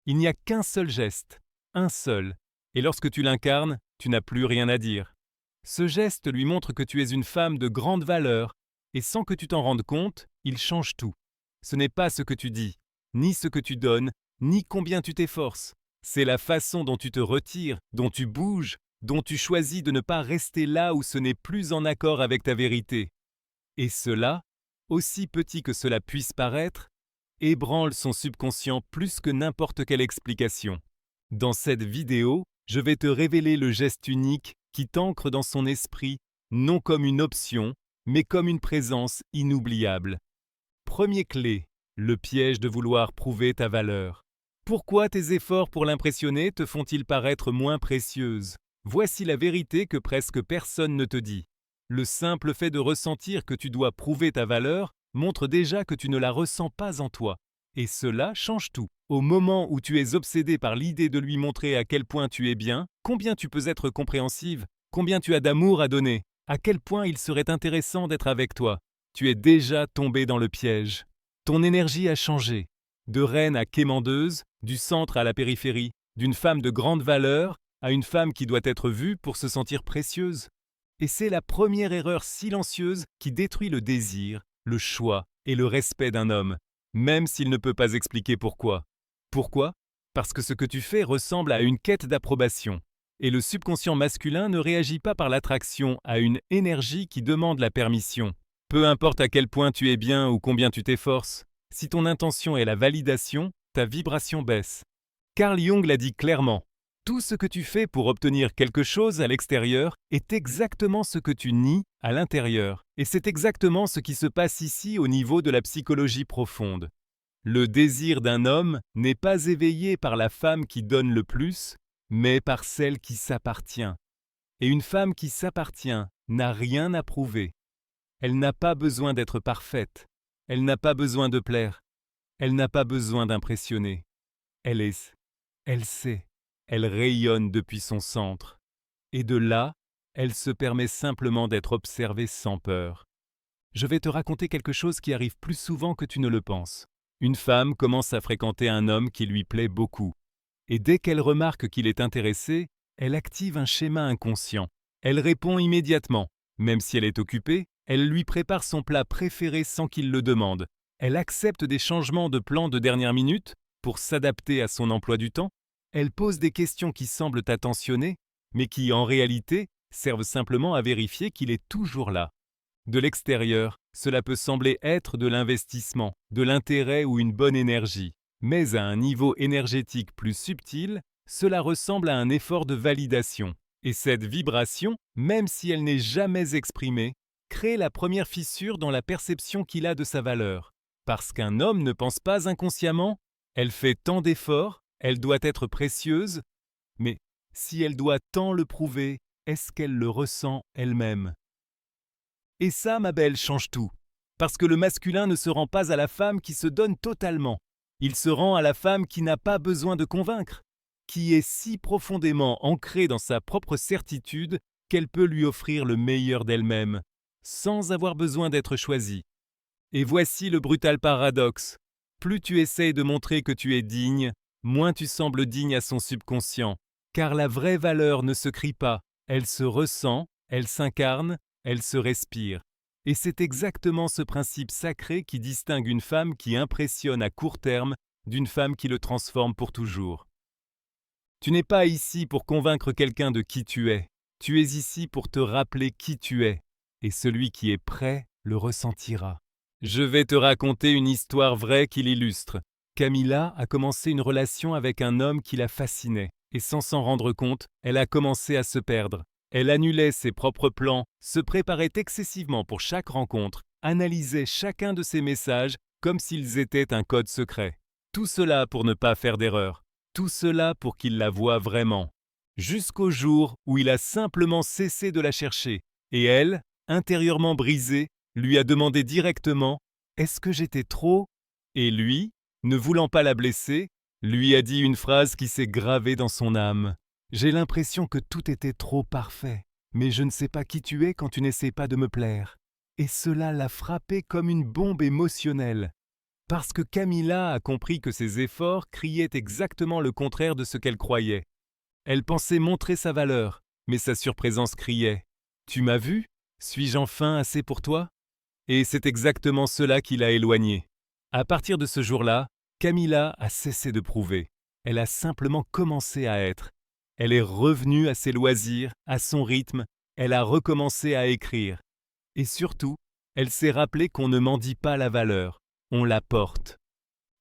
Il n'y a qu'un seul geste, un seul, et lorsque tu l'incarnes, tu n'as plus rien à dire. Ce geste lui montre que tu es une femme de grande valeur, et sans que tu t'en rendes compte, il change tout. Ce n'est pas ce que tu dis, ni ce que tu donnes, ni combien tu t'efforces. C'est la façon dont tu te retires, dont tu bouges, dont tu choisis de ne pas rester là où ce n'est plus en accord avec ta vérité. Et cela, aussi petit que cela puisse paraître, ébranle son subconscient plus que n'importe quelle explication. Dans cette vidéo, je vais te révéler le geste unique qui t'ancre dans son esprit, non comme une option, mais comme une présence inoubliable. Première clé, le piège de vouloir prouver ta valeur. Pourquoi tes efforts pour l'impressionner te font-ils paraître moins précieuses? Voici la vérité que presque personne ne te dit. Le simple fait de ressentir que tu dois prouver ta valeur montre déjà que tu ne la ressens pas en toi. Et cela change tout. Au moment où tu es obsédé par l'idée de lui montrer à quel point tu es bien, combien tu peux être compréhensive, combien tu as d'amour à donner, à quel point il serait intéressant d'être avec toi, tu es déjà tombé dans le piège. Ton énergie a changé. De reine à quémandeuse, du centre à la périphérie, d'une femme de grande valeur à une femme qui doit être vue pour se sentir précieuse. Et c'est la première erreur silencieuse qui détruit le désir, le choix et le respect d'un homme, même s'il ne peut pas expliquer pourquoi. Pourquoi? Parce que ce que tu fais ressemble à une quête d'approbation. Et le subconscient masculin ne réagit pas par l'attraction à une énergie qui demande la permission. Peu importe à quel point tu es bien ou combien tu t'efforces, si ton intention est la validation, ta vibration baisse. Carl Jung l'a dit clairement. Tout ce que tu fais pour obtenir quelque chose à l'extérieur est exactement ce que tu nies à l'intérieur. Et c'est exactement ce qui se passe ici au niveau de la psychologie profonde. Le désir d'un homme n'est pas éveillé par la femme qui donne le plus, mais par celle qui s'appartient. Et une femme qui s'appartient n'a rien à prouver. Elle n'a pas besoin d'être parfaite. Elle n'a pas besoin de plaire. Elle n'a pas besoin d'impressionner. Elle sait. Elle rayonne depuis son centre. Et de là, elle se permet simplement d'être observée sans peur. Je vais te raconter quelque chose qui arrive plus souvent que tu ne le penses. Une femme commence à fréquenter un homme qui lui plaît beaucoup. Et dès qu'elle remarque qu'il est intéressé, elle active un schéma inconscient. Elle répond immédiatement. Même si elle est occupée, elle lui prépare son plat préféré sans qu'il le demande. Elle accepte des changements de plan de dernière minute pour s'adapter à son emploi du temps. Elle pose des questions qui semblent attentionnées, mais qui, en réalité, servent simplement à vérifier qu'il est toujours là. De l'extérieur, cela peut sembler être de l'investissement, de l'intérêt ou une bonne énergie. Mais à un niveau énergétique plus subtil, cela ressemble à un effort de validation. Et cette vibration, même si elle n'est jamais exprimée, crée la première fissure dans la perception qu'il a de sa valeur. Parce qu'un homme ne pense pas inconsciemment, elle fait tant d'efforts, elle doit être précieuse, mais si elle doit tant le prouver, est-ce qu'elle le ressent elle-même? Et ça, ma belle, change tout. Parce que le masculin ne se rend pas à la femme qui se donne totalement. Il se rend à la femme qui n'a pas besoin de convaincre, qui est si profondément ancrée dans sa propre certitude qu'elle peut lui offrir le meilleur d'elle-même, sans avoir besoin d'être choisie. Et voici le brutal paradoxe. Plus tu essayes de montrer que tu es digne, moins tu sembles digne à son subconscient. Car la vraie valeur ne se crie pas, elle se ressent, elle s'incarne, elle se respire. Et c'est exactement ce principe sacré qui distingue une femme qui impressionne à court terme d'une femme qui le transforme pour toujours. Tu n'es pas ici pour convaincre quelqu'un de qui tu es. Tu es ici pour te rappeler qui tu es. Et celui qui est prêt le ressentira. Je vais te raconter une histoire vraie qui l'illustre. Camilla a commencé une relation avec un homme qui la fascinait. Et sans s'en rendre compte, elle a commencé à se perdre. Elle annulait ses propres plans, se préparait excessivement pour chaque rencontre, analysait chacun de ses messages comme s'ils étaient un code secret. Tout cela pour ne pas faire d'erreur. Tout cela pour qu'il la voie vraiment. Jusqu'au jour où il a simplement cessé de la chercher. Et elle, intérieurement brisée, lui a demandé directement « Est-ce que j'étais trop ?» Et lui, ne voulant pas la blesser, lui a dit une phrase qui s'est gravée dans son âme. « J'ai l'impression que tout était trop parfait, mais je ne sais pas qui tu es quand tu n'essaies pas de me plaire. » Et cela l'a frappé comme une bombe émotionnelle. Parce que Camilla a compris que ses efforts criaient exactement le contraire de ce qu'elle croyait. Elle pensait montrer sa valeur, mais sa surprésence criait « Tu m'as vu? Suis-je enfin assez pour toi ?» Et c'est exactement cela qui l'a éloignée. À partir de ce jour-là, Camilla a cessé de prouver. Elle a simplement commencé à être. Elle est revenue à ses loisirs, à son rythme, elle a recommencé à écrire. Et surtout, elle s'est rappelée qu'on ne mendie pas la valeur, on la porte.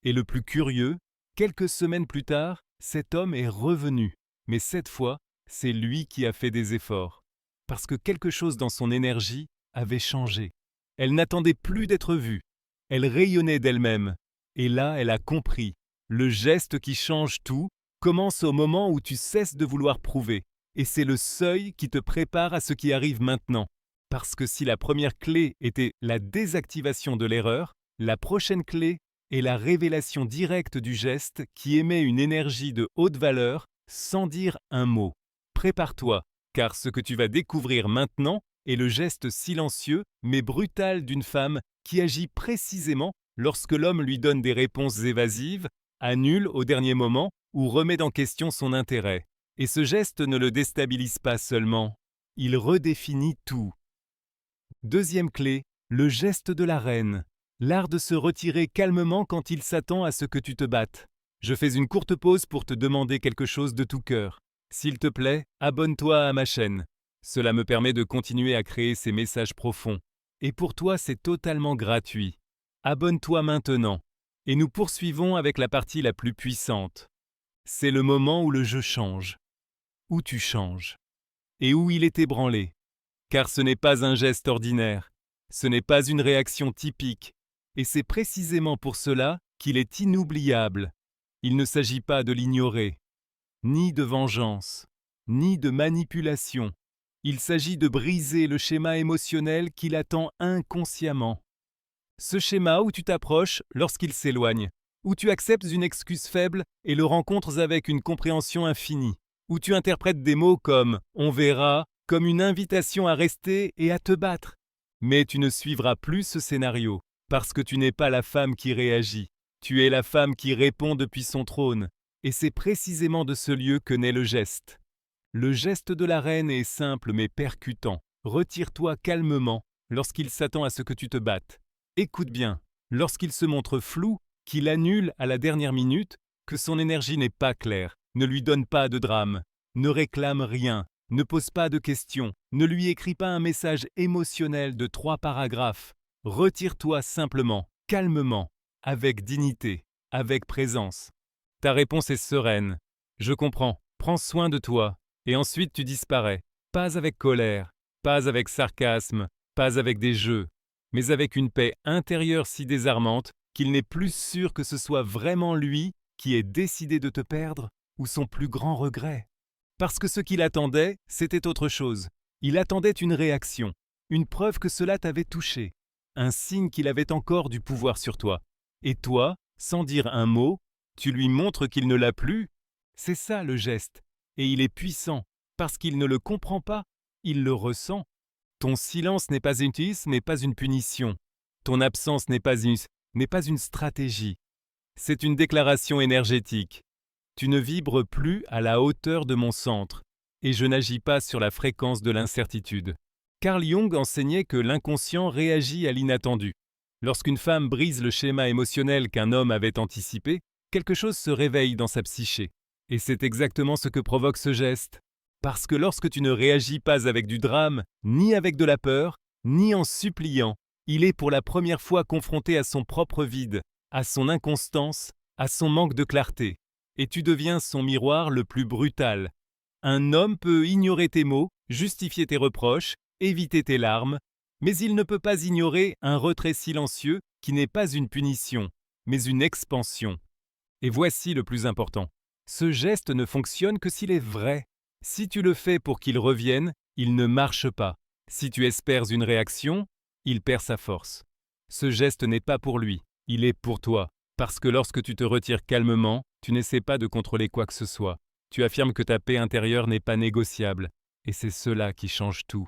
Et le plus curieux, quelques semaines plus tard, cet homme est revenu. Mais cette fois, c'est lui qui a fait des efforts. Parce que quelque chose dans son énergie avait changé. Elle n'attendait plus d'être vue. Elle rayonnait d'elle-même. Et là, elle a compris. Le geste qui change tout commence au moment où tu cesses de vouloir prouver. Et c'est le seuil qui te prépare à ce qui arrive maintenant. Parce que si la première clé était la désactivation de l'erreur, la prochaine clé est la révélation directe du geste qui émet une énergie de haute valeur sans dire un mot. Prépare-toi, car ce que tu vas découvrir maintenant est le geste silencieux mais brutal d'une femme qui agit précisément lorsque l'homme lui donne des réponses évasives, annule au dernier moment ou remet en question son intérêt. Et ce geste ne le déstabilise pas seulement, il redéfinit tout. Deuxième clé, le geste de la reine. L'art de se retirer calmement quand il s'attend à ce que tu te battes. Je fais une courte pause pour te demander quelque chose de tout cœur. S'il te plaît, abonne-toi à ma chaîne. Cela me permet de continuer à créer ces messages profonds. Et pour toi, c'est totalement gratuit. Abonne-toi maintenant. Et nous poursuivons avec la partie la plus puissante. C'est le moment où le jeu change. Où tu changes. Et où il est ébranlé. Car ce n'est pas un geste ordinaire. Ce n'est pas une réaction typique. Et c'est précisément pour cela qu'il est inoubliable. Il ne s'agit pas de l'ignorer, ni de vengeance, ni de manipulation. Il s'agit de briser le schéma émotionnel qui l'attend inconsciemment. Ce schéma où tu t'approches lorsqu'il s'éloigne, où tu acceptes une excuse faible et le rencontres avec une compréhension infinie, où tu interprètes des mots comme « on verra », comme une invitation à rester et à te battre. Mais tu ne suivras plus ce scénario, parce que tu n'es pas la femme qui réagit. Tu es la femme qui répond depuis son trône. Et c'est précisément de ce lieu que naît le geste. Le geste de la reine est simple mais percutant. Retire-toi calmement lorsqu'il s'attend à ce que tu te battes. Écoute bien, lorsqu'il se montre flou, qu'il annule à la dernière minute, que son énergie n'est pas claire, ne lui donne pas de drame, ne réclame rien, ne pose pas de questions, ne lui écris pas un message émotionnel de 3 paragraphes. Retire-toi simplement, calmement, avec dignité, avec présence. Ta réponse est sereine. Je comprends, prends soin de toi, et ensuite tu disparais. Pas avec colère, pas avec sarcasme, pas avec des jeux, mais avec une paix intérieure si désarmante qu'il n'est plus sûr que ce soit vraiment lui qui ait décidé de te perdre ou son plus grand regret. Parce que ce qu'il attendait, c'était autre chose. Il attendait une réaction, une preuve que cela t'avait touché, un signe qu'il avait encore du pouvoir sur toi. Et toi, sans dire un mot, tu lui montres qu'il ne l'a plus. C'est ça le geste. Et il est puissant, parce qu'il ne le comprend pas, il le ressent. Ton silence n'est pas une n'est pas une punition. Ton absence n'est pas une stratégie. C'est une déclaration énergétique. Tu ne vibres plus à la hauteur de mon centre, et je n'agis pas sur la fréquence de l'incertitude. Carl Jung enseignait que l'inconscient réagit à l'inattendu. Lorsqu'une femme brise le schéma émotionnel qu'un homme avait anticipé, quelque chose se réveille dans sa psyché. Et c'est exactement ce que provoque ce geste. Parce que lorsque tu ne réagis pas avec du drame, ni avec de la peur, ni en suppliant, il est pour la première fois confronté à son propre vide, à son inconstance, à son manque de clarté. Et tu deviens son miroir le plus brutal. Un homme peut ignorer tes mots, justifier tes reproches, éviter tes larmes, mais il ne peut pas ignorer un retrait silencieux qui n'est pas une punition, mais une expansion. Et voici le plus important. Ce geste ne fonctionne que s'il est vrai. Si tu le fais pour qu'il revienne, il ne marche pas. Si tu espères une réaction, il perd sa force. Ce geste n'est pas pour lui, il est pour toi. Parce que lorsque tu te retires calmement, tu n'essaies pas de contrôler quoi que ce soit. Tu affirmes que ta paix intérieure n'est pas négociable. Et c'est cela qui change tout.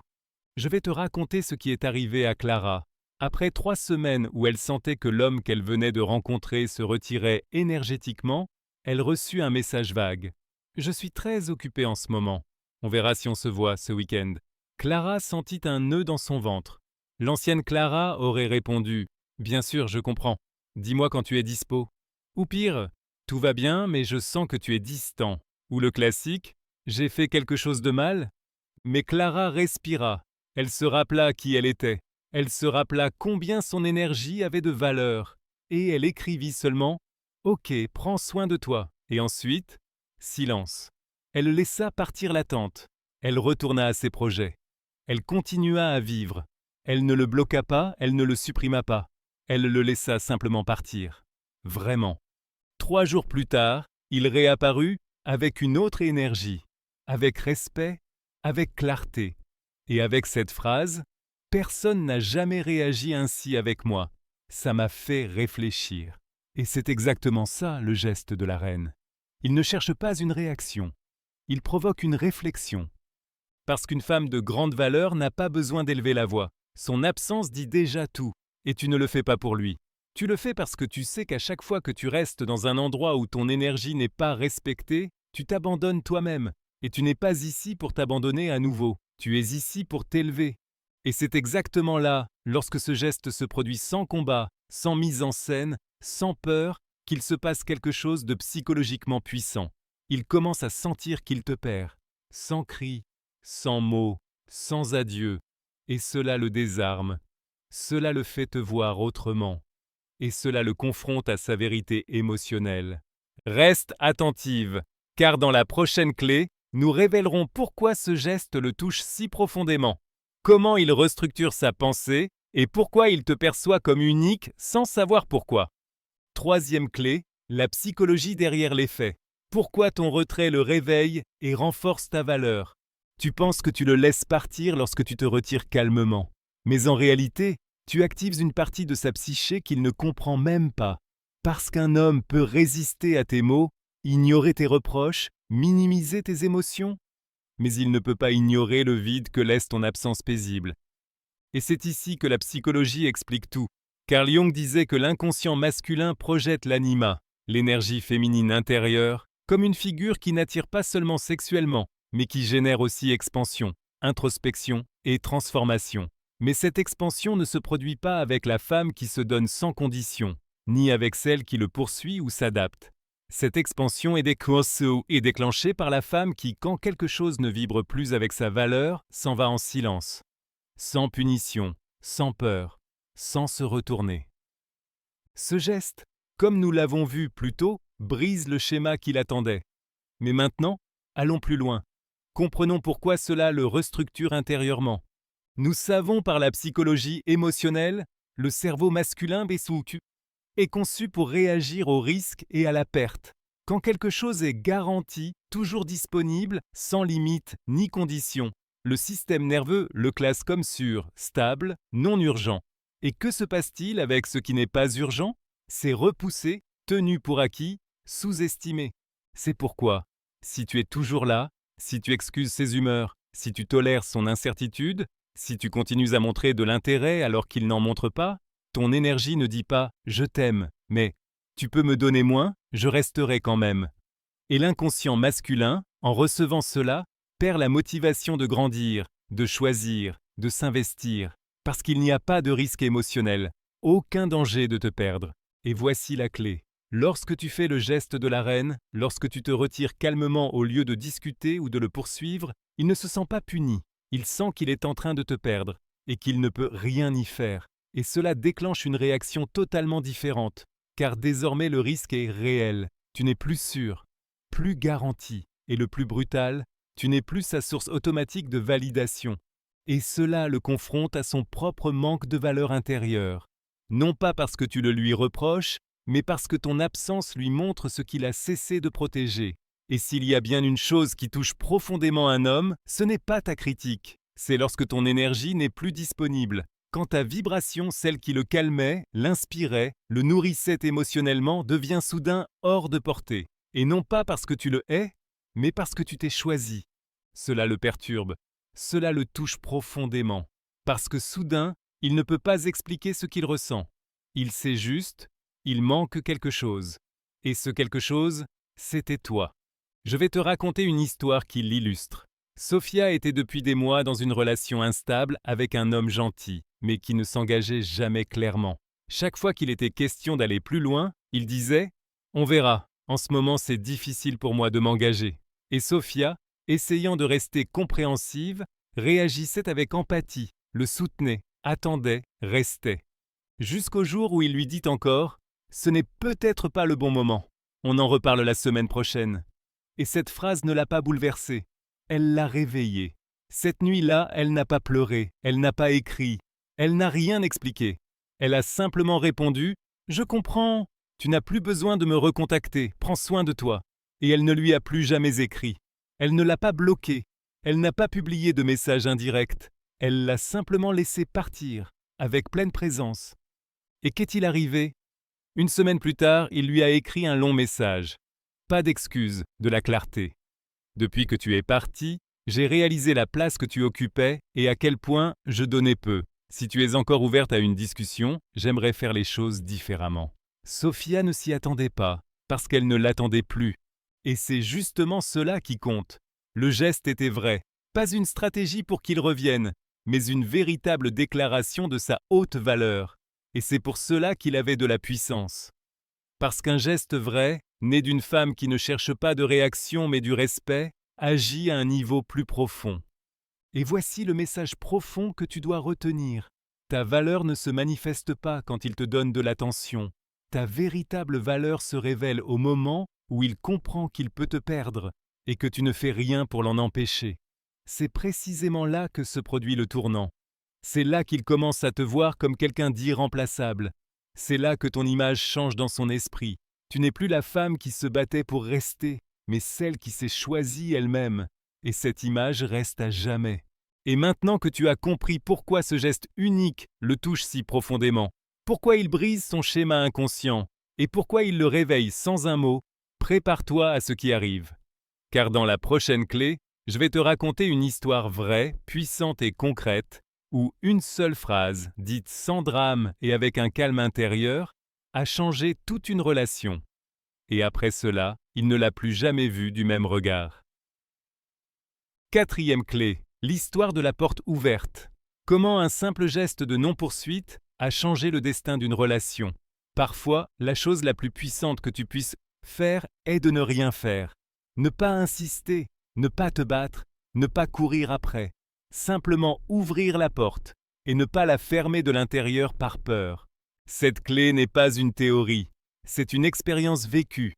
Je vais te raconter ce qui est arrivé à Clara, Après 3 semaines où elle sentait que l'homme qu'elle venait de rencontrer se retirait énergétiquement, elle reçut un message vague. « Je suis très occupée en ce moment. On verra si on se voit ce week-end. » Clara sentit un nœud dans son ventre. L'ancienne Clara aurait répondu « Bien sûr, je comprends. Dis-moi quand tu es dispo. » Ou pire « Tout va bien, mais je sens que tu es distant. » Ou le classique « J'ai fait quelque chose de mal ?» Mais Clara respira. Elle se rappela qui elle était. Elle se rappela combien son énergie avait de valeur. Et elle écrivit seulement « Ok, prends soin de toi. » Et ensuite, silence. Elle laissa partir l'attente. Elle retourna à ses projets. Elle continua à vivre. Elle ne le bloqua pas, elle ne le supprima pas. Elle le laissa simplement partir. Vraiment. 3 jours plus tard, il réapparut avec une autre énergie, avec respect, avec clarté. Et avec cette phrase, « Personne n'a jamais réagi ainsi avec moi. Ça m'a fait réfléchir. » Et c'est exactement ça le geste de la reine. Il ne cherche pas une réaction. Il provoque une réflexion. Parce qu'une femme de grande valeur n'a pas besoin d'élever la voix. Son absence dit déjà tout. Et tu ne le fais pas pour lui. Tu le fais parce que tu sais qu'à chaque fois que tu restes dans un endroit où ton énergie n'est pas respectée, tu t'abandonnes toi-même. Et tu n'es pas ici pour t'abandonner à nouveau. Tu es ici pour t'élever. Et c'est exactement là, lorsque ce geste se produit sans combat, sans mise en scène, sans peur, qu'il se passe quelque chose de psychologiquement puissant. Il commence à sentir qu'il te perd. Sans cris, sans mots, sans adieu. Et cela le désarme. Cela le fait te voir autrement. Et cela le confronte à sa vérité émotionnelle. Reste attentive, car dans la prochaine clé, nous révélerons pourquoi ce geste le touche si profondément, comment il restructure sa pensée et pourquoi il te perçoit comme unique sans savoir pourquoi. 3e clé, la psychologie derrière les faits. Pourquoi ton retrait le réveille et renforce ta valeur? Tu penses que tu le laisses partir lorsque tu te retires calmement. Mais en réalité, tu actives une partie de sa psyché qu'il ne comprend même pas. Parce qu'un homme peut résister à tes mots, ignorer tes reproches, minimiser tes émotions, mais il ne peut pas ignorer le vide que laisse ton absence paisible. Et c'est ici que la psychologie explique tout. Carl Jung disait que l'inconscient masculin projette l'anima, l'énergie féminine intérieure, comme une figure qui n'attire pas seulement sexuellement, mais qui génère aussi expansion, introspection et transformation. Mais cette expansion ne se produit pas avec la femme qui se donne sans condition, ni avec celle qui le poursuit ou s'adapte. Cette expansion est déclenchée par la femme qui, quand quelque chose ne vibre plus avec sa valeur, s'en va en silence, sans punition, sans peur, sans se retourner. Ce geste, comme nous l'avons vu plus tôt, brise le schéma qui l'attendait. Mais maintenant, allons plus loin. Comprenons pourquoi cela le restructure intérieurement. Nous savons par la psychologie émotionnelle, le cerveau masculin est conçu pour réagir au risque et à la perte. Quand quelque chose est garanti, toujours disponible, sans limite ni condition, le système nerveux le classe comme sûr, stable, non urgent. Et que se passe-t-il avec ce qui n'est pas urgent? C'est repoussé, tenu pour acquis, sous-estimé. C'est pourquoi, si tu es toujours là, si tu excuses ses humeurs, si tu tolères son incertitude, si tu continues à montrer de l'intérêt alors qu'il n'en montre pas, ton énergie ne dit pas « je t'aime », mais « tu peux me donner moins, je resterai quand même ». Et l'inconscient masculin, en recevant cela, perd la motivation de grandir, de choisir, de s'investir, parce qu'il n'y a pas de risque émotionnel, aucun danger de te perdre. Et voici la clé. Lorsque tu fais le geste de la reine, lorsque tu te retires calmement au lieu de discuter ou de le poursuivre, il ne se sent pas puni. Il sent qu'il est en train de te perdre et qu'il ne peut rien y faire. Et cela déclenche une réaction totalement différente, car désormais le risque est réel. Tu n'es plus sûr, plus garanti. Et le plus brutal, tu n'es plus sa source automatique de validation. Et cela le confronte à son propre manque de valeur intérieure. Non pas parce que tu le lui reproches, mais parce que ton absence lui montre ce qu'il a cessé de protéger. Et s'il y a bien une chose qui touche profondément un homme, ce n'est pas ta critique. C'est lorsque ton énergie n'est plus disponible. Quand ta vibration, celle qui le calmait, l'inspirait, le nourrissait émotionnellement, devient soudain hors de portée. Et non pas parce que tu le hais, mais parce que tu t'es choisi. Cela le perturbe, cela le touche profondément. Parce que soudain, Il ne peut pas expliquer ce qu'il ressent. Il sait juste, il manque quelque chose. Et ce quelque chose, c'était toi. Je vais te raconter une histoire qui l'illustre. Sophia était depuis des mois dans une relation instable avec un homme gentil, mais qui ne s'engageait jamais clairement. Chaque fois qu'il était question d'aller plus loin, il disait « On verra, en ce moment c'est difficile pour moi de m'engager ». Et Sophia, essayant de rester compréhensive, réagissait avec empathie, le soutenait, attendait, restait. Jusqu'au jour où il lui dit encore « Ce n'est peut-être pas le bon moment, on en reparle la semaine prochaine ». Et cette phrase ne l'a pas bouleversée, elle l'a réveillée. Cette nuit-là, elle n'a pas pleuré, elle n'a pas écrit, elle n'a rien expliqué. Elle a simplement répondu « Je comprends, tu n'as plus besoin de me recontacter, prends soin de toi ». Et elle ne lui a plus jamais écrit. Elle ne l'a pas bloqué, elle n'a pas publié de message indirect, elle l'a simplement laissé partir, avec pleine présence. Et qu'est-il arrivé? Une semaine plus tard, il lui a écrit un long message. Pas d'excuse, de la clarté. Depuis que tu es parti, j'ai réalisé la place que tu occupais et à quel point je donnais peu. Si tu es encore ouverte à une discussion, j'aimerais faire les choses différemment. Sophia ne s'y attendait pas, parce qu'elle ne l'attendait plus. Et c'est justement cela qui compte. Le geste était vrai, pas une stratégie pour qu'il revienne, mais une véritable déclaration de sa haute valeur. Et c'est pour cela qu'il avait de la puissance. Parce qu'un geste vrai, né d'une femme qui ne cherche pas de réaction mais du respect, agit à un niveau plus profond. Et voici le message profond que tu dois retenir. Ta valeur ne se manifeste pas quand il te donne de l'attention. Ta véritable valeur se révèle au moment où il comprend qu'il peut te perdre et que tu ne fais rien pour l'en empêcher. C'est précisément là que se produit le tournant. C'est là qu'il commence à te voir comme quelqu'un d'irremplaçable. C'est là que ton image change dans son esprit. Tu n'es plus la femme qui se battait pour rester, mais celle qui s'est choisie elle-même. Et cette image reste à jamais. Et maintenant que tu as compris pourquoi ce geste unique le touche si profondément, pourquoi il brise son schéma inconscient, et pourquoi il le réveille sans un mot, prépare-toi à ce qui arrive. Car dans la prochaine clé, je vais te raconter une histoire vraie, puissante et concrète, où une seule phrase, dite sans drame et avec un calme intérieur, a changé toute une relation. Et après cela, il ne l'a plus jamais vue du même regard. Quatrième clé, l'histoire de la porte ouverte. Comment un simple geste de non-poursuite a changé le destin d'une relation. Parfois, la chose la plus puissante que tu puisses faire est de ne rien faire. Ne pas insister, ne pas te battre, ne pas courir après. Simplement ouvrir la porte et ne pas la fermer de l'intérieur par peur. Cette clé n'est pas une théorie, c'est une expérience vécue.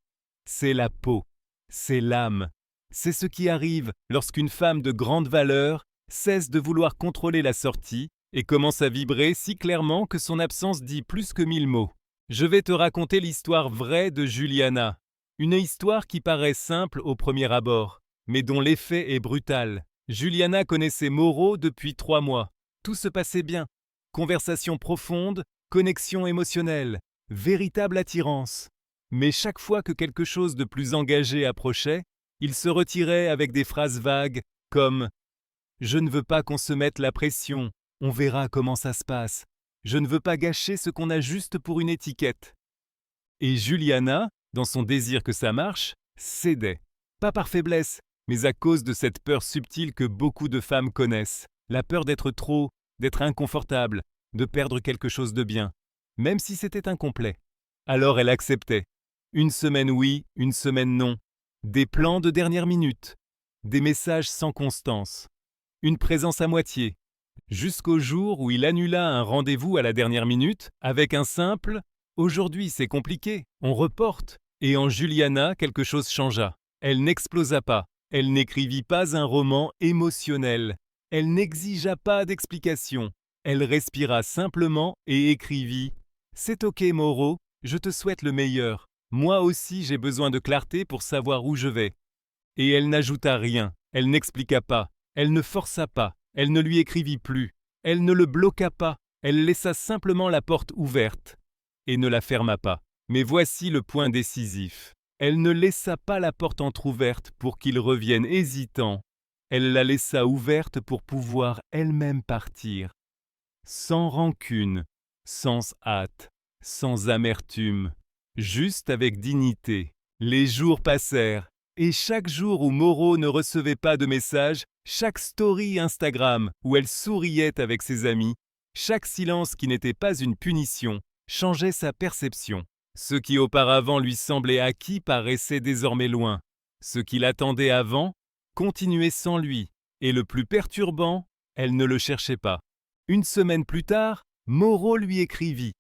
C'est la peau, c'est l'âme. C'est ce qui arrive lorsqu'une femme de grande valeur cesse de vouloir contrôler la sortie et commence à vibrer si clairement que son absence dit plus que 1000 mots. Je vais te raconter l'histoire vraie de Juliana. Une histoire qui paraît simple au premier abord, mais dont l'effet est brutal. Juliana connaissait Moreau depuis 3 mois. Tout se passait bien. Conversation profonde, connexion émotionnelle, véritable attirance. Mais chaque fois que quelque chose de plus engagé approchait, il se retirait avec des phrases vagues comme « Je ne veux pas qu'on se mette la pression, on verra comment ça se passe. Je ne veux pas gâcher ce qu'on a juste pour une étiquette. » Et Juliana, dans son désir que ça marche, cédait. Pas par faiblesse, mais à cause de cette peur subtile que beaucoup de femmes connaissent. La peur d'être trop, d'être inconfortable, de perdre quelque chose de bien, même si c'était incomplet. Alors elle acceptait. Une semaine oui, une semaine non. Des plans de dernière minute. Des messages sans constance. Une présence à moitié. Jusqu'au jour où il annula un rendez-vous à la dernière minute avec un simple « Aujourd'hui c'est compliqué, on reporte ». Et en Juliana, quelque chose changea. Elle n'explosa pas. Elle n'écrivit pas un roman émotionnel. Elle n'exigea pas d'explication. Elle respira simplement et écrivit « C'est ok Moreau, je te souhaite le meilleur. Moi aussi j'ai besoin de clarté pour savoir où je vais. » Et elle n'ajouta rien. Elle n'expliqua pas. Elle ne força pas. Elle ne lui écrivit plus. Elle ne le bloqua pas. Elle laissa simplement la porte ouverte et ne la ferma pas. Mais voici le point décisif. Elle ne laissa pas la porte entr'ouverte pour qu'il revienne hésitant. Elle la laissa ouverte pour pouvoir elle-même partir. sans rancune, sans hâte, sans amertume, juste avec dignité. Les jours passèrent, et chaque jour où Moreau ne recevait pas de message, chaque story Instagram où elle souriait avec ses amis, chaque silence qui n'était pas une punition, changeait sa perception. Ce qui auparavant lui semblait acquis paraissait désormais loin. Ce qui l'attendait avant continuait sans lui, et le plus perturbant, elle ne le cherchait pas. Une semaine plus tard, Moreau lui écrivit.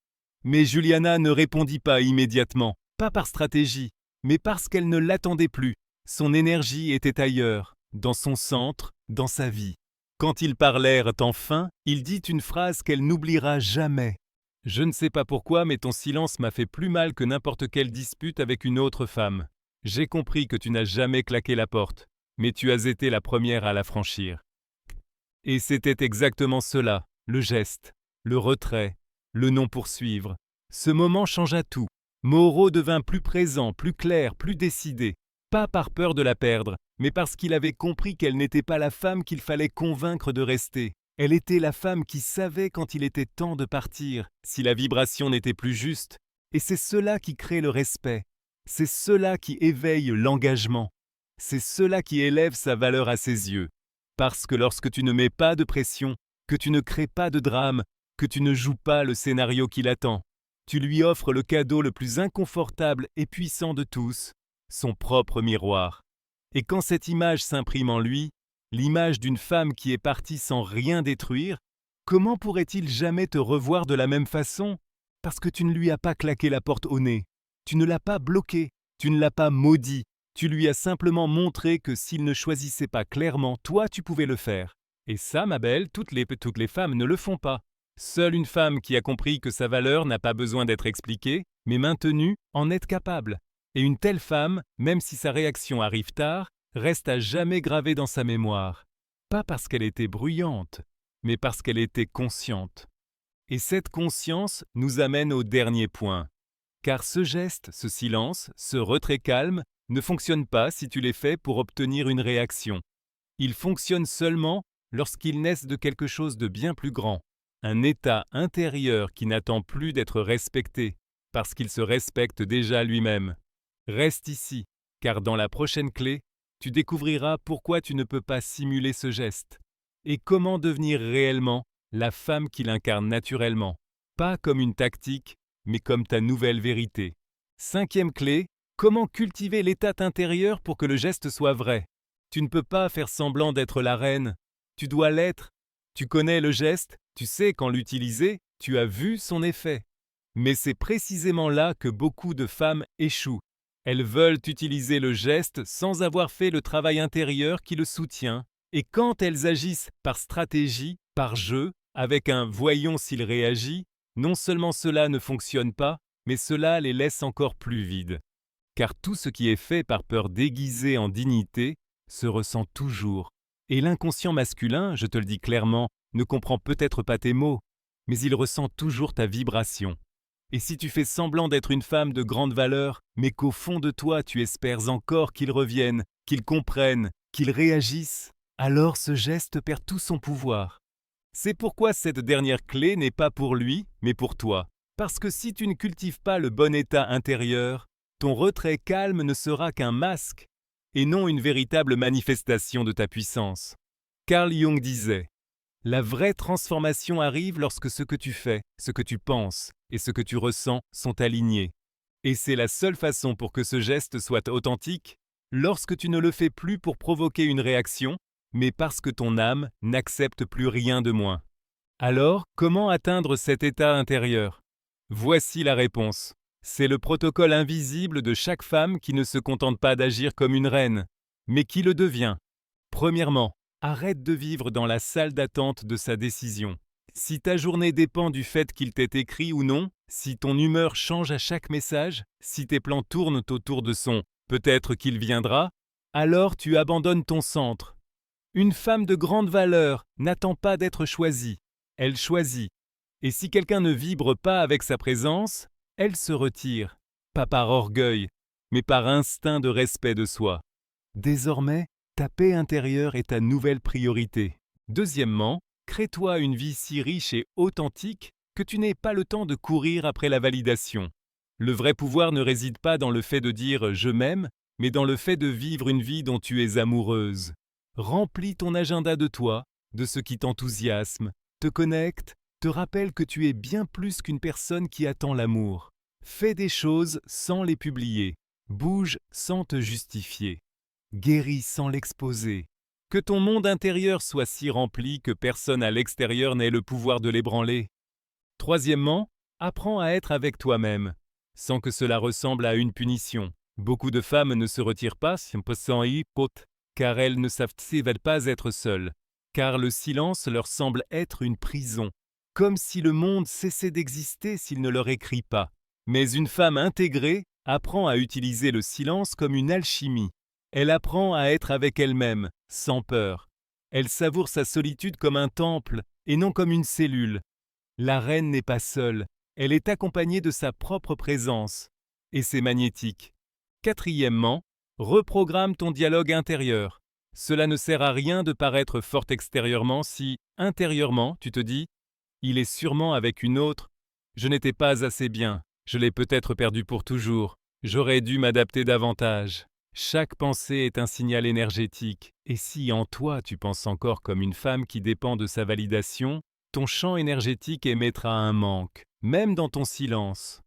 Mais Juliana ne répondit pas immédiatement, pas par stratégie, mais parce qu'elle ne l'attendait plus. Son énergie était ailleurs, dans son centre, dans sa vie. Quand ils parlèrent enfin, il dit une phrase qu'elle n'oubliera jamais. « Je ne sais pas pourquoi, mais ton silence m'a fait plus mal que n'importe quelle dispute avec une autre femme. J'ai compris que tu n'as jamais claqué la porte, mais tu as été la première à la franchir. » Et c'était exactement cela, le geste, le retrait, le non-poursuivre. Ce moment changea tout. Moreau devint plus présent, plus clair, plus décidé. Pas par peur de la perdre, mais parce qu'il avait compris qu'elle n'était pas la femme qu'il fallait convaincre de rester. Elle était la femme qui savait quand il était temps de partir, si la vibration n'était plus juste. Et c'est cela qui crée le respect. C'est cela qui éveille l'engagement. C'est cela qui élève sa valeur à ses yeux. Parce que lorsque tu ne mets pas de pression, que tu ne crées pas de drame, que tu ne joues pas le scénario qui l'attend, tu lui offres le cadeau le plus inconfortable et puissant de tous, son propre miroir. Et quand cette image s'imprime en lui, l'image d'une femme qui est partie sans rien détruire, comment pourrait-il jamais te revoir de la même façon? Parce que tu ne lui as pas claqué la porte au nez, tu ne l'as pas bloqué, tu ne l'as pas maudit, tu lui as simplement montré que s'il ne choisissait pas clairement, toi tu pouvais le faire. Et ça, ma belle, toutes les femmes ne le font pas. Seule une femme qui a compris que sa valeur n'a pas besoin d'être expliquée, mais maintenue, en est capable. Et une telle femme, même si sa réaction arrive tard, reste à jamais gravée dans sa mémoire. Pas parce qu'elle était bruyante, mais parce qu'elle était consciente. Et cette conscience nous amène au dernier point. Car ce geste, ce silence, ce retrait calme, ne fonctionne pas si tu les fais pour obtenir une réaction. Ils fonctionnent seulement lorsqu'ils naissent de quelque chose de bien plus grand. Un état intérieur qui n'attend plus d'être respecté, parce qu'il se respecte déjà lui-même. Reste ici, car dans la prochaine clé, tu découvriras pourquoi tu ne peux pas simuler ce geste, et comment devenir réellement la femme qui l'incarne naturellement, pas comme une tactique, mais comme ta nouvelle vérité. 5e clé, comment cultiver l'état intérieur pour que le geste soit vrai. Tu ne peux pas faire semblant d'être la reine, tu dois l'être. Tu connais le geste, tu sais quand l'utiliser, tu as vu son effet. Mais c'est précisément là que beaucoup de femmes échouent. Elles veulent utiliser le geste sans avoir fait le travail intérieur qui le soutient. Et quand elles agissent par stratégie, par jeu, avec un « voyons s'il réagit », non seulement cela ne fonctionne pas, mais cela les laisse encore plus vides. Car tout ce qui est fait par peur déguisée en dignité se ressent toujours. Et l'inconscient masculin, je te le dis clairement, ne comprend peut-être pas tes mots, mais il ressent toujours ta vibration. Et si tu fais semblant d'être une femme de grande valeur, mais qu'au fond de toi tu espères encore qu'ils reviennent, qu'ils comprennent, qu'ils réagissent, alors ce geste perd tout son pouvoir. C'est pourquoi cette dernière clé n'est pas pour lui, mais pour toi. Parce que si tu ne cultives pas le bon état intérieur, ton retrait calme ne sera qu'un masque, et non une véritable manifestation de ta puissance. Carl Jung disait « La vraie transformation arrive lorsque ce que tu fais, ce que tu penses et ce que tu ressens sont alignés. Et c'est la seule façon pour que ce geste soit authentique, lorsque tu ne le fais plus pour provoquer une réaction, mais parce que ton âme n'accepte plus rien de moins. Alors, comment atteindre cet état intérieur? Voici la réponse. C'est le protocole invisible de chaque femme qui ne se contente pas d'agir comme une reine, mais qui le devient. Premièrement, arrête de vivre dans la salle d'attente de sa décision. Si ta journée dépend du fait qu'il t'ait écrit ou non, si ton humeur change à chaque message, si tes plans tournent autour de son « peut-être qu'il viendra », alors tu abandonnes ton centre. Une femme de grande valeur n'attend pas d'être choisie, elle choisit. Et si quelqu'un ne vibre pas avec sa présence, elle se retire, pas par orgueil, mais par instinct de respect de soi. Désormais, ta paix intérieure est ta nouvelle priorité. Deuxièmement, Crée-toi une vie si riche et authentique que tu n'aies pas le temps de courir après la validation. Le vrai pouvoir ne réside pas dans le fait de dire « je m'aime », mais dans le fait de vivre une vie dont tu es amoureuse. Remplis ton agenda de toi, de ce qui t'enthousiasme, te connecte, te rappelle que tu es bien plus qu'une personne qui attend l'amour. Fais des choses sans les publier. Bouge sans te justifier. Guéris sans l'exposer. Que ton monde intérieur soit si rempli que personne à l'extérieur n'ait le pouvoir de l'ébranler. Troisièmement, apprends à être avec toi-même, sans que cela ressemble à une punition. Beaucoup de femmes ne se retirent pas, car elles ne savent pas être seules, car le silence leur semble être une prison, comme si le monde cessait d'exister s'il ne leur écrit pas. Mais une femme intégrée apprend à utiliser le silence comme une alchimie. Elle apprend à être avec elle-même, sans peur. Elle savoure sa solitude comme un temple et non comme une cellule. La reine n'est pas seule, elle est accompagnée de sa propre présence. Et c'est magnétique. Quatrièmement, reprogramme ton dialogue intérieur. Cela ne sert à rien de paraître forte extérieurement si, intérieurement, tu te dis « il est sûrement avec une autre, je n'étais pas assez bien, je l'ai peut-être perdu pour toujours, j'aurais dû m'adapter davantage ». Chaque pensée est un signal énergétique, et si en toi tu penses encore comme une femme qui dépend de sa validation, ton champ énergétique émettra un manque, même dans ton silence.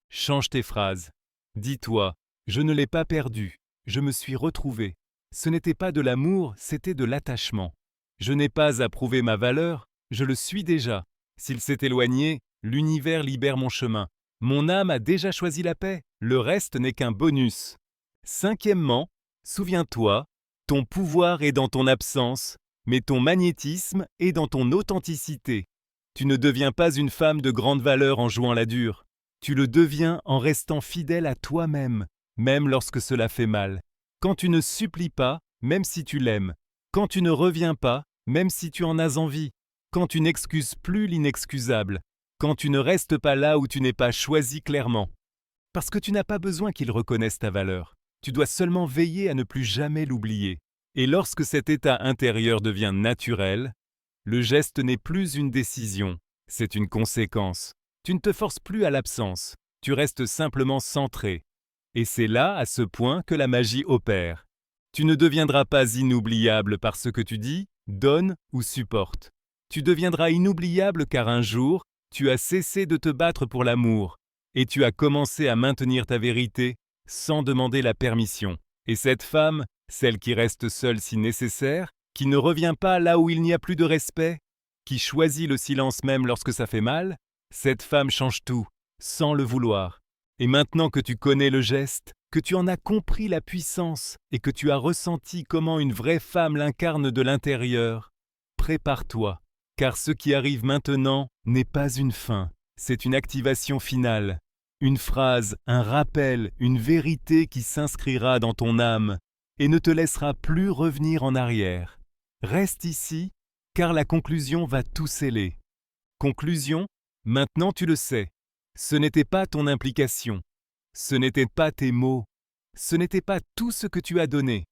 Change tes phrases. Dis-toi, je ne l'ai pas perdu, je me suis retrouvé. Ce n'était pas de l'amour, c'était de l'attachement. Je n'ai pas à prouver ma valeur, je le suis déjà. S'il s'est éloigné, l'univers libère mon chemin. Mon âme a déjà choisi la paix, le reste n'est qu'un bonus. Cinquièmement, souviens-toi, ton pouvoir est dans ton absence, mais ton magnétisme est dans ton authenticité. Tu ne deviens pas une femme de grande valeur en jouant la dure. Tu le deviens en restant fidèle à toi-même, même lorsque cela fait mal. Quand tu ne supplies pas, même si tu l'aimes. Quand tu ne reviens pas, même si tu en as envie. Quand tu n'excuses plus l'inexcusable. Quand tu ne restes pas là où tu n'es pas choisi clairement. Parce que tu n'as pas besoin qu'ils reconnaissent ta valeur. Tu dois seulement veiller à ne plus jamais l'oublier. Et lorsque cet état intérieur devient naturel, le geste n'est plus une décision, c'est une conséquence. Tu ne te forces plus à l'absence, tu restes simplement centré. Et c'est là, à ce point, que la magie opère. Tu ne deviendras pas inoubliable par ce que tu dis, donnes ou supportes. Tu deviendras inoubliable car un jour, tu as cessé de te battre pour l'amour et tu as commencé à maintenir ta vérité sans demander la permission. Et cette femme, celle qui reste seule si nécessaire, qui ne revient pas là où il n'y a plus de respect, qui choisit le silence même lorsque ça fait mal, cette femme change tout, sans le vouloir. Et maintenant que tu connais le geste, que tu en as compris la puissance et que tu as ressenti comment une vraie femme l'incarne de l'intérieur, prépare-toi, car ce qui arrive maintenant n'est pas une fin, c'est une activation finale. Une phrase, un rappel, une vérité qui s'inscrira dans ton âme et ne te laissera plus revenir en arrière. Reste ici, car la conclusion va tout sceller. Conclusion, maintenant tu le sais. Ce n'était pas ton implication. Ce n'étaient pas tes mots. Ce n'était pas tout ce que tu as donné.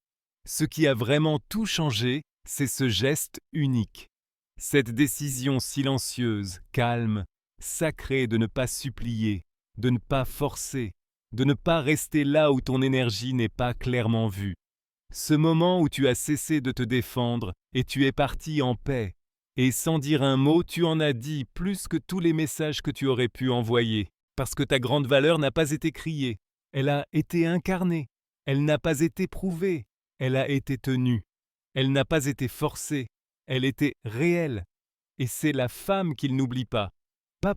Ce qui a vraiment tout changé, c'est ce geste unique. Cette décision silencieuse, calme, sacrée de ne pas supplier, de ne pas forcer, de ne pas rester là où ton énergie n'est pas clairement vue. Ce moment où tu as cessé de te défendre et tu es parti en paix. Et sans dire un mot, tu en as dit plus que tous les messages que tu aurais pu envoyer, parce que ta grande valeur n'a pas été criée, elle a été incarnée, elle n'a pas été prouvée, elle a été tenue, elle n'a pas été forcée, elle était réelle. Et c'est la femme qu'il n'oublie pas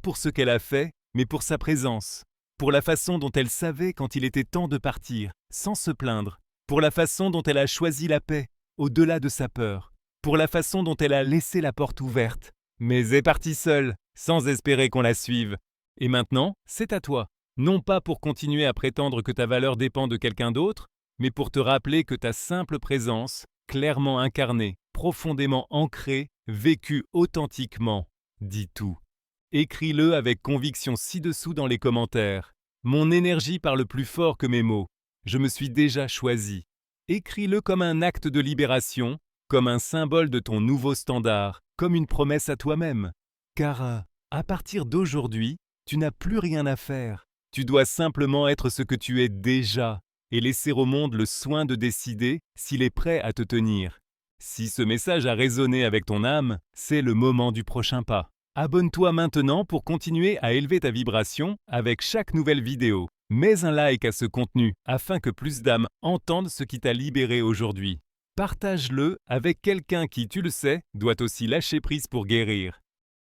pour ce qu'elle a fait, mais pour sa présence, pour la façon dont elle savait quand il était temps de partir, sans se plaindre, pour la façon dont elle a choisi la paix, au-delà de sa peur, pour la façon dont elle a laissé la porte ouverte, mais est partie seule, sans espérer qu'on la suive. Et maintenant, c'est à toi, non pas pour continuer à prétendre que ta valeur dépend de quelqu'un d'autre, mais pour te rappeler que ta simple présence, clairement incarnée, profondément ancrée, vécue authentiquement, dit tout. Écris-le avec conviction ci-dessous dans les commentaires. Mon énergie parle plus fort que mes mots. Je me suis déjà choisi. Écris-le comme un acte de libération, comme un symbole de ton nouveau standard, comme une promesse à toi-même. Car à partir d'aujourd'hui, tu n'as plus rien à faire. Tu dois simplement être ce que tu es déjà et laisser au monde le soin de décider s'il est prêt à te tenir. Si ce message a résonné avec ton âme, c'est le moment du prochain pas. Abonne-toi maintenant pour continuer à élever ta vibration avec chaque nouvelle vidéo. Mets un like à ce contenu afin que plus d'âmes entendent ce qui t'a libéré aujourd'hui. Partage-le avec quelqu'un qui, tu le sais, doit aussi lâcher prise pour guérir.